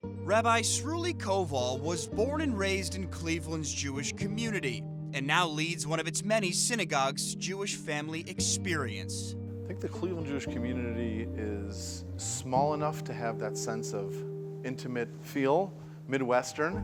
Rabbi Sruly Koval was born and raised in Cleveland's Jewish community and now leads one of its many synagogues' Jewish family experience. I think the Cleveland Jewish community is small enough to have that sense of intimate feel, midwestern,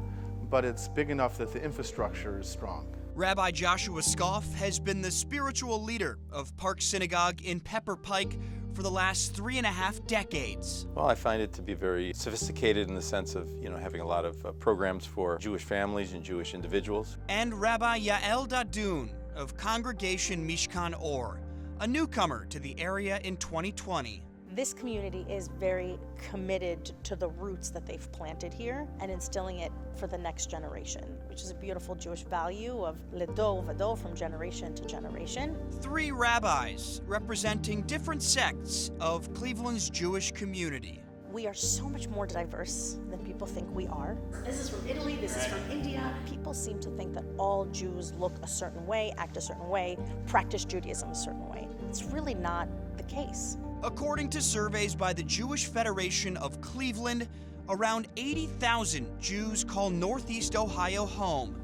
but it's big enough that the infrastructure is strong. Rabbi Joshua Skoff has been the spiritual leader of Park Synagogue in Pepper Pike for the last 3.5 decades. Well, I find it to be very sophisticated in the sense of, having a lot of programs for Jewish families and Jewish individuals. And Rabbi Yael Dadoun of Congregation Mishkan Or, a newcomer to the area in 2020. This community is very committed to the roots that they've planted here and instilling it for the next generation, which is a beautiful Jewish value of ledo vado, from generation to generation. 3 rabbis representing different sects of Cleveland's Jewish community. We are so much more diverse than people think we are. This is from Italy, this is from India. People seem to think that all Jews look a certain way, act a certain way, practice Judaism a certain way. It's really not the case. According to surveys by the Jewish Federation of Cleveland, around 80,000 Jews call Northeast Ohio home.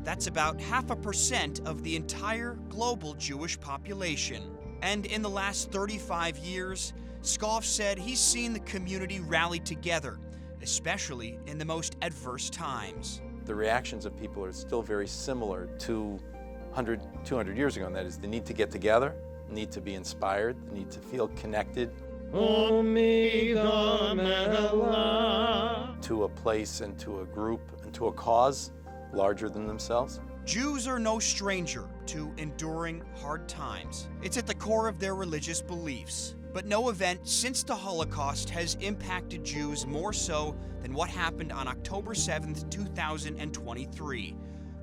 That's about 0.5% of the entire global Jewish population. And in the last 35 years, Skoff said he's seen the community rally together, especially in the most adverse times. The reactions of people are still very similar to 100, 200 years ago, and that is the need to get together, need to be inspired, need to feel connected to a place and to a group and to a cause larger than themselves. Jews are no stranger to enduring hard times. It's at the core of their religious beliefs. But no event since the Holocaust has impacted Jews more so than what happened on October 7th, 2023,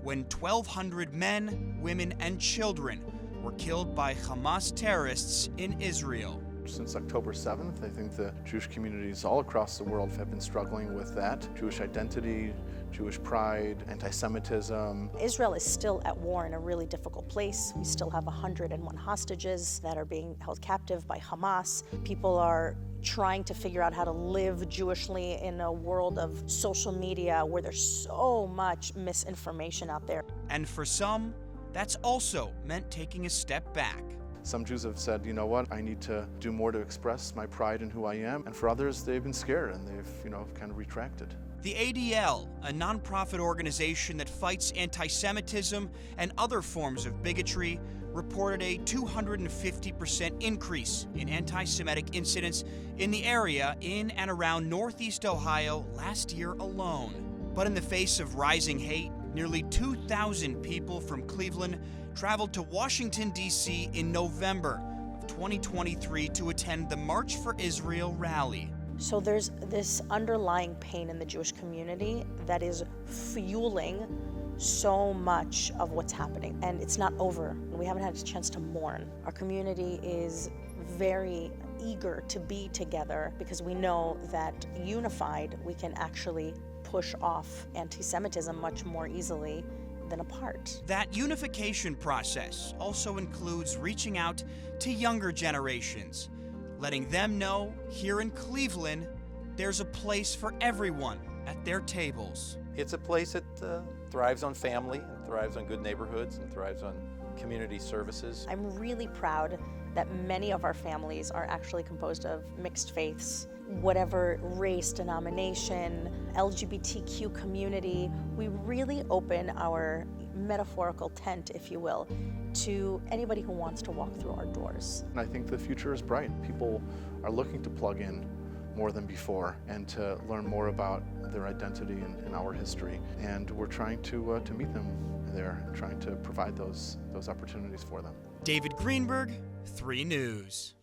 when 1,200 men, women, and children were killed by Hamas terrorists in Israel. Since October 7th, I think the Jewish communities all across the world have been struggling with that. Jewish identity, Jewish pride, anti-Semitism. Israel is still at war in a really difficult place. We still have 101 hostages that are being held captive by Hamas. People are trying to figure out how to live Jewishly in a world of social media where there's so much misinformation out there. And for some, that's also meant taking a step back. Some Jews have said, you know what, I need to do more to express my pride in who I am. And for others, they've been scared and they've, kind of retracted. The ADL, a nonprofit organization that fights anti-Semitism and other forms of bigotry, reported a 250% increase in anti-Semitic incidents in the area in and around Northeast Ohio last year alone. But in the face of rising hate, nearly 2,000 people from Cleveland traveled to Washington, D.C. in November of 2023 to attend the March for Israel rally. So there's this underlying pain in the Jewish community that is fueling so much of what's happening. And it's not over. We haven't had a chance to mourn. Our community is very eager to be together because we know that unified, we can actually push off anti-Semitism much more easily than apart. That unification process also includes reaching out to younger generations, letting them know here in Cleveland, there's a place for everyone at their tables. It's a place that thrives on family, and thrives on good neighborhoods, and thrives on community services. I'm really proud that many of our families are actually composed of mixed faiths. Whatever race, denomination, LGBTQ community, we really open our metaphorical tent, if you will, to anybody who wants to walk through our doors. And I think the future is bright. People are looking to plug in more than before and to learn more about their identity and our history. And we're trying to meet them there and trying to provide those opportunities for them. David Greenberg, 3 News.